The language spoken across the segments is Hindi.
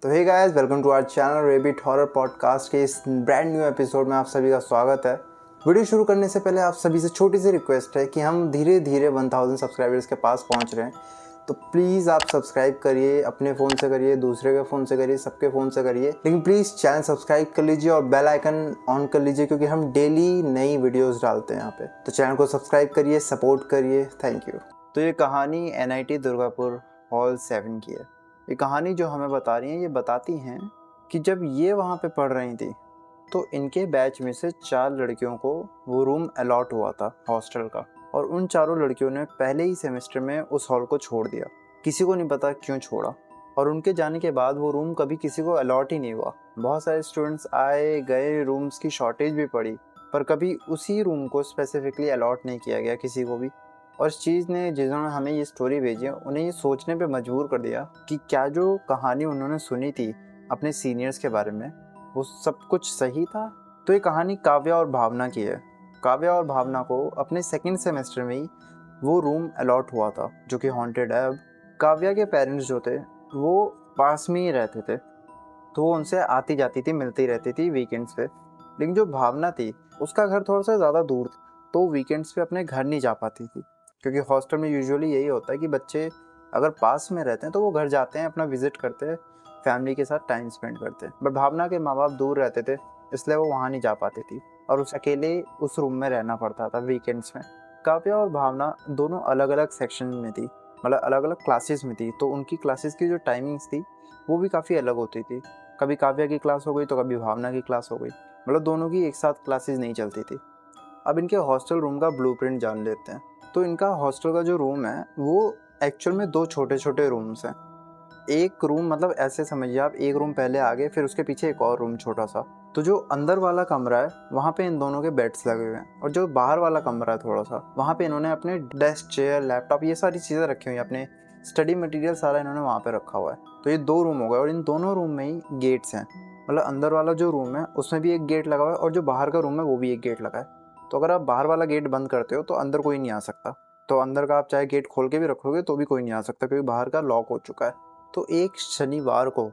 तो hey guys, welcome to our channel Rabbit Horror Podcast के इस ब्रांड न्यू एपिसोड में आप सभी का स्वागत है। वीडियो शुरू करने से पहले आप सभी से छोटी सी रिक्वेस्ट है कि हम धीरे धीरे 1000 सब्सक्राइबर्स के पास पहुंच रहे हैं, तो प्लीज़ आप सब्सक्राइब करिए। अपने फ़ोन से करिए, दूसरे के फ़ोन से करिए, सबके फ़ोन से करिए, लेकिन प्लीज़ चैनल सब्सक्राइब कर लीजिए और बेल आइकन ऑन कर लीजिए, क्योंकि हम डेली नई वीडियोज़ डालते हैं यहाँ पे। तो चैनल को सब्सक्राइब करिए, सपोर्ट करिए, थैंक यू। तो ये कहानी NIT दुर्गापुर हॉल 7 की है। ये कहानी जो हमें बता रही हैं, ये बताती हैं कि जब ये वहाँ पे पढ़ रही थी तो इनके बैच में से 4 लड़कियों को वो रूम अलॉट हुआ था हॉस्टल का, और उन चारों लड़कियों ने पहले ही सेमेस्टर में उस हॉल को छोड़ दिया। किसी को नहीं पता क्यों छोड़ा, और उनके जाने के बाद वो रूम कभी किसी को अलॉट ही नहीं हुआ। बहुत सारे स्टूडेंट्स आए गए, रूम्स की शॉर्टेज भी पड़ी, पर कभी उसी रूम को स्पेसिफिकली अलॉट नहीं किया गया किसी को भी। और इस चीज़ ने, जिन्होंने हमें ये स्टोरी भेजी है, उन्हें ये सोचने पे मजबूर कर दिया कि क्या जो कहानी उन्होंने सुनी थी अपने सीनियर्स के बारे में, वो सब कुछ सही था। तो ये कहानी काव्या और भावना की है। काव्या और भावना को अपने सेकंड सेमेस्टर में ही वो रूम अलॉट हुआ था जो कि हॉन्टेड है। अब काव्या के पेरेंट्स जो थे वो पास में ही रहते थे, तो वो उनसे आती जाती थी, मिलती रहती थी वीकेंड्स पे। लेकिन जो भावना थी उसका घर थोड़ा सा ज़्यादा दूर था, तो वीकेंड्स पे अपने घर नहीं जा पाती थी, क्योंकि हॉस्टल में यूजुअली यही होता है कि बच्चे अगर पास में रहते हैं तो वो घर जाते हैं, अपना विजिट करते हैं, फैमिली के साथ टाइम स्पेंड करते हैं। बट भावना के माँ बाप दूर रहते थे, इसलिए वो वहाँ नहीं जा पाती थी और उस अकेले उस रूम में रहना पड़ता था वीकेंड्स में। काव्या और भावना दोनों अलग अलग सेक्शन में थी, मतलब अलग अलग क्लासेस में थी, तो उनकी क्लासेस की जो टाइमिंग्स थी वो भी काफ़ी अलग होती थी। कभी काव्या की क्लास हो गई तो कभी भावना की क्लास हो गई, मतलब दोनों की एक साथ क्लासेस नहीं चलती थी। अब इनके हॉस्टल रूम का ब्लूप्रिंट जान लेते हैं। तो इनका हॉस्टल का जो रूम है वो एक्चुअल में 2 छोटे छोटे रूम्स हैं। एक रूम, मतलब ऐसे समझिए आप, एक रूम पहले आगे, फिर उसके पीछे एक और रूम छोटा सा। तो जो अंदर वाला कमरा है वहाँ पे इन दोनों के बेड्स लगे हुए हैं, और जो बाहर वाला कमरा है थोड़ा सा, वहाँ पे इन्होंने अपने डेस्क, चेयर, लैपटॉप, ये सारी चीज़ें रखी हुई हैं, अपने स्टडी मटेरियल सारा इन्होंने वहाँ पे रखा हुआ है। तो ये 2 रूम हो गए, और इन दोनों रूम में ही गेट्स हैं। मतलब अंदर वाला जो रूम है उसमें भी एक गेट लगा हुआ है, और जो बाहर का रूम है वो भी एक गेट लगा है। तो अगर आप बाहर वाला गेट बंद करते हो तो अंदर कोई नहीं आ सकता, तो अंदर का आप चाहे गेट खोल के भी रखोगे तो भी कोई नहीं आ सकता, क्योंकि बाहर का लॉक हो चुका है। तो एक शनिवार को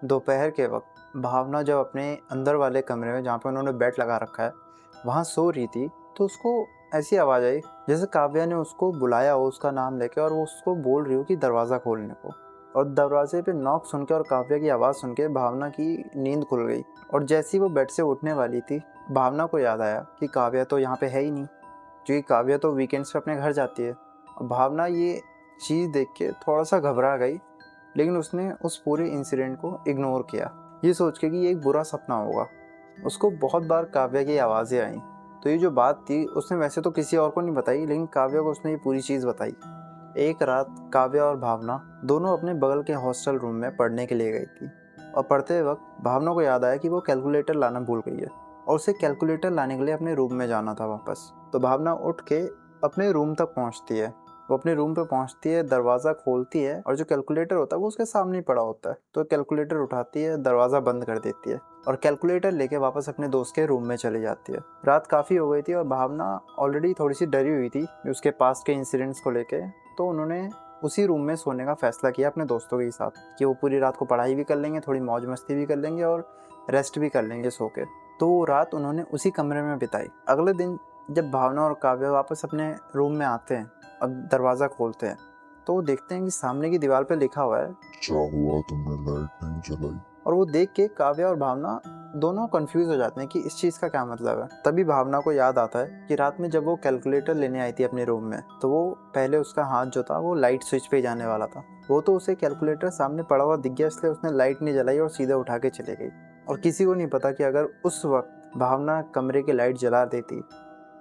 दोपहर के वक्त भावना जब अपने अंदर वाले कमरे में, जहाँ पे उन्होंने बेड लगा रखा है, वहाँ सो रही थी, तो उसको ऐसी आवाज़ आई जैसे काव्या ने उसको बुलाया हो उसका नाम लेके, और वो उसको बोल रही हो कि दरवाज़ा खोलने को। और दरवाजे पे नॉक सुन के और काव्या की आवाज़ सुन के भावना की नींद खुल गई, और जैसी वो बेड से उठने वाली थी, भावना को याद आया कि काव्या तो यहाँ पे है ही नहीं, क्योंकि काव्या तो वीकेंड्स पे अपने घर जाती है। और भावना ये चीज़ देख के थोड़ा सा घबरा गई, लेकिन उसने उस पूरे इंसिडेंट को इग्नोर किया, ये सोच के कि ये एक बुरा सपना होगा। उसको बहुत बार काव्या की आवाज़ें आईं, तो ये जो बात थी उसने वैसे तो किसी और को नहीं बताई, लेकिन काव्या को उसने ये पूरी चीज़ बताई। एक रात काव्या और भावना दोनों अपने बगल के हॉस्टल रूम में पढ़ने के लिए गई थी, और पढ़ते वक्त भावना को याद आया कि वो कैलकुलेटर लाना भूल गई है, और उसे कैलकुलेटर लाने के लिए अपने रूम में जाना था वापस। तो भावना उठ के अपने रूम तक पहुंचती है। वो अपने रूम पे पहुंचती है, दरवाज़ा खोलती है, और जो कैलकुलेटर होता है वो उसके सामने ही पड़ा होता है। तो कैलकुलेटर उठाती है, दरवाज़ा बंद कर देती है, और कैलकुलेटर लेके वापस अपने दोस्त के रूम में चली जाती है। रात काफ़ी हो गई थी और भावना ऑलरेडी थोड़ी सी डरी हुई थी उसके पास के इंसिडेंट्स को लेके, तो उन्होंने उसी रूम में सोने का फैसला किया अपने दोस्तों के साथ कि वो पूरी रात को पढ़ाई भी कर लेंगे, थोड़ी मौज मस्ती भी कर लेंगे, और रेस्ट भी कर लेंगे सो के। तो वो रात उन्होंने उसी कमरे में बिताई। अगले दिन जब भावना और काव्या वापस अपने रूम में आते हैं और दरवाज़ा खोलते हैं, तो वो देखते हैं कि सामने की दीवार पे लिखा हुआ है, क्या हुआ, तुमने लाइट नहीं जलाई? और वो देख के काव्या और भावना दोनों कंफ्यूज हो जाते हैं कि इस चीज़ का क्या मतलब है। तभी भावना को याद आता है कि रात में जब वो कैलकुलेटर लेने आई थी अपने रूम में, तो वो पहले उसका हाथ जो था वो लाइट स्विच पे जाने वाला था। वो तो उसे कैलकुलेटर सामने पड़ा हुआ दिख गया, इसलिए उसने लाइट नहीं जलाई और सीधे उठा के चले गई। और किसी को नहीं पता कि अगर उस वक्त भावना कमरे की लाइट जला देती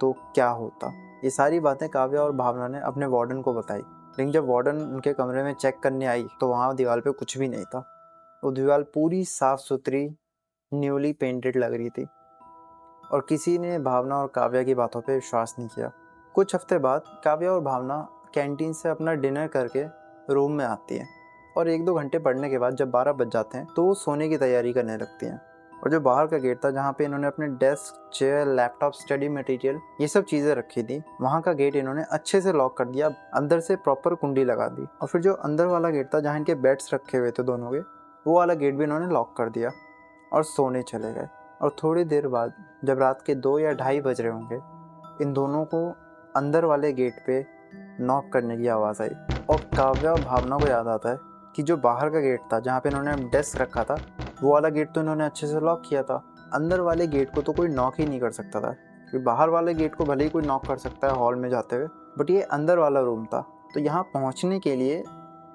तो क्या होता। ये सारी बातें काव्या और भावना ने अपने वार्डन को बताई, लेकिन जब वार्डन उनके कमरे में चेक करने आई तो वहाँ दीवार पे कुछ भी नहीं था। वो दीवार पूरी साफ सुथरी, न्यूली पेंटेड लग रही थी, और किसी ने भावना और काव्या की बातों पे विश्वास नहीं किया। कुछ हफ्ते बाद काव्या और भावना कैंटीन से अपना डिनर करके रूम में आती हैं, और 1-2 घंटे पढ़ने के बाद जब 12 बज जाते हैं तो वो सोने की तैयारी करने लगती हैं। और जो बाहर का गेट था जहाँ पे इन्होंने अपने desk, chair, laptop, study material, ये सब चीज़ें रखी थी, वहाँ का गेट इन्होंने अच्छे से लॉक कर दिया, अंदर से प्रॉपर कुंडी लगा दी। और फिर जो अंदर वाला गेट था जहाँ इनके बेड्स रखे हुए थे दोनों के, वो वाला गेट भी इन्होंने लॉक कर दिया और सोने चले गए। और थोड़ी देर बाद जब रात के 2 या 2:30 बज रहे होंगे, इन दोनों को अंदर वाले गेट पे नॉक करने की आवाज़ आई। और काव्या और भावना को याद आता है कि जो बाहर का गेट था जहाँ पे इन्होंने डेस्क रखा था, वो वाला गेट तो इन्होंने अच्छे से लॉक किया था। अंदर वाले गेट को तो कोई नॉक ही नहीं कर सकता था, क्योंकि बाहर वाले गेट को भले ही कोई नॉक कर सकता है हॉल में जाते हुए, बट ये अंदर वाला रूम था। तो यहाँ पहुँचने के लिए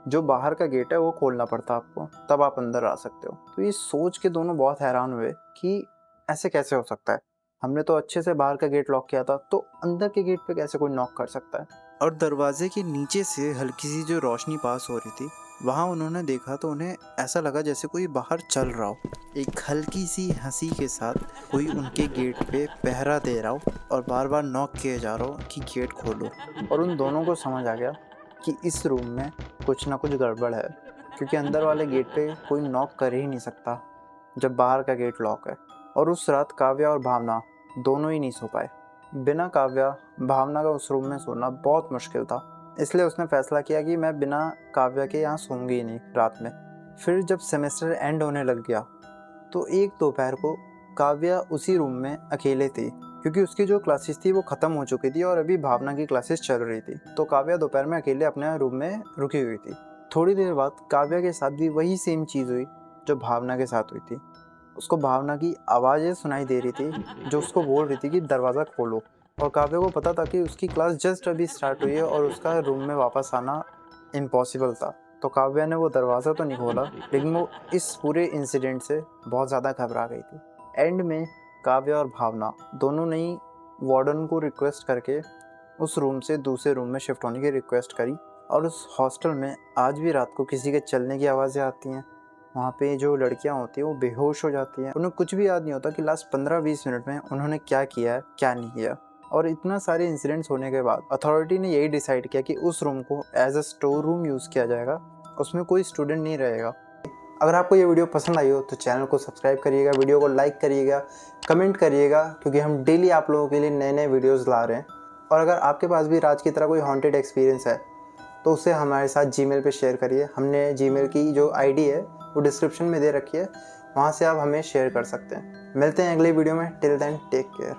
जो बाहर का गेट है वो खोलना पड़ता आपको, तब आप अंदर आ सकते हो। तो ये सोच के दोनों बहुत हैरान हुए कि ऐसे कैसे हो सकता है, हमने तो अच्छे से बाहर का गेट लॉक किया था, तो अंदर के गेट पे कैसे कोई नॉक कर सकता है। और दरवाजे के नीचे से हल्की सी जो रोशनी पास हो रही थी, वहाँ उन्होंने देखा तो उन्हें ऐसा लगा जैसे कोई बाहर चल रहा हो, एक हल्की सी हंसी के साथ कोई उनके गेट पे पहरा दे रहा हो और बार बार नॉक किए जा रहा हो कि गेट खोलो। और उन दोनों को समझ आ गया कि इस रूम में कुछ ना कुछ गड़बड़ है, क्योंकि अंदर वाले गेट पे कोई नॉक कर ही नहीं सकता जब बाहर का गेट लॉक है। और उस रात काव्या और भावना दोनों ही नहीं सो पाए। बिना काव्या भावना का उस रूम में सोना बहुत मुश्किल था, इसलिए उसने फैसला किया कि मैं बिना काव्या के यहाँ सोऊंगी ही नहीं रात में। फिर जब सेमेस्टर एंड होने लग गया तो एक दोपहर को काव्या उसी रूम में अकेले थी, क्योंकि उसकी जो क्लासेस थी वो ख़त्म हो चुकी थी और अभी भावना की क्लासेस चल रही थी। तो काव्या दोपहर में अकेले अपने रूम में रुकी हुई थी। थोड़ी देर बाद काव्या के साथ भी वही सेम चीज़ हुई जो भावना के साथ हुई थी। उसको भावना की आवाज़ें सुनाई दे रही थी जो उसको बोल रही थी कि दरवाज़ा खोलो। और काव्या को पता था कि उसकी क्लास जस्ट अभी स्टार्ट हुई है और उसका रूम में वापस आना इम्पॉसिबल था। तो काव्या ने वो दरवाज़ा तो नहीं खोला, लेकिन वो इस पूरे इंसिडेंट से बहुत ज़्यादा घबरा गई थी। एंड में काव्या और भावना दोनों ने ही वार्डन को रिक्वेस्ट करके उस रूम से दूसरे रूम में शिफ्ट होने की रिक्वेस्ट करी। और उस हॉस्टल में आज भी रात को किसी के चलने की आवाज़ें आती हैं। वहाँ पे जो लड़कियाँ होती हैं वो बेहोश हो जाती हैं, उन्हें कुछ भी याद नहीं होता कि लास्ट 15-20 मिनट में उन्होंने क्या किया है क्या नहीं किया। और इतना सारे इंसिडेंट्स होने के बाद अथॉरिटी ने यही डिसाइड किया कि उस रूम को as a store room use किया जाएगा, उसमें कोई स्टूडेंट नहीं रहेगा। अगर आपको ये वीडियो पसंद आई हो तो चैनल को सब्सक्राइब करिएगा, वीडियो को लाइक करिएगा, कमेंट करिएगा, क्योंकि हम डेली आप लोगों के लिए नए नए वीडियोज़ ला रहे हैं। और अगर आपके पास भी राज की तरह कोई हॉन्टेड एक्सपीरियंस है तो उसे हमारे साथ जीमेल पे शेयर करिए। हमने जीमेल की जो आईडी है वो डिस्क्रिप्शन में दे रखी है, वहाँ से आप हमें शेयर कर सकते हैं। मिलते हैं अगले वीडियो में। Till then take care.